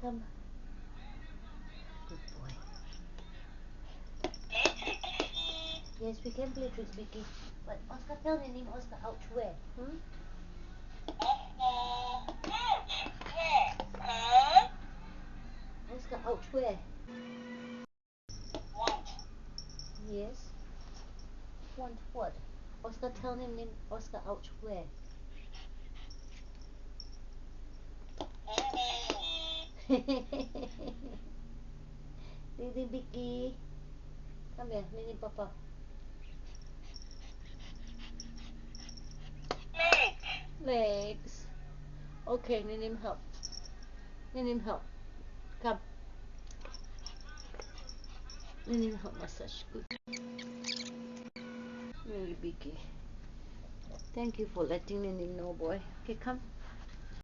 Come. Good boy. Yes, we can play tricks, Vicky. But Oscar, tell the name Oscar, ouch, where? Hmm? Oscar, ouch, where? Yes. Want what? Oscar, tell him name Oscar, ouch, where? Lady Vicky. Come here, Nini Papa. Legs. Okay, need him help. Need him help. Come. Need him help massage. Good. Very biggie. Thank you for letting Nini know, boy. Okay, come.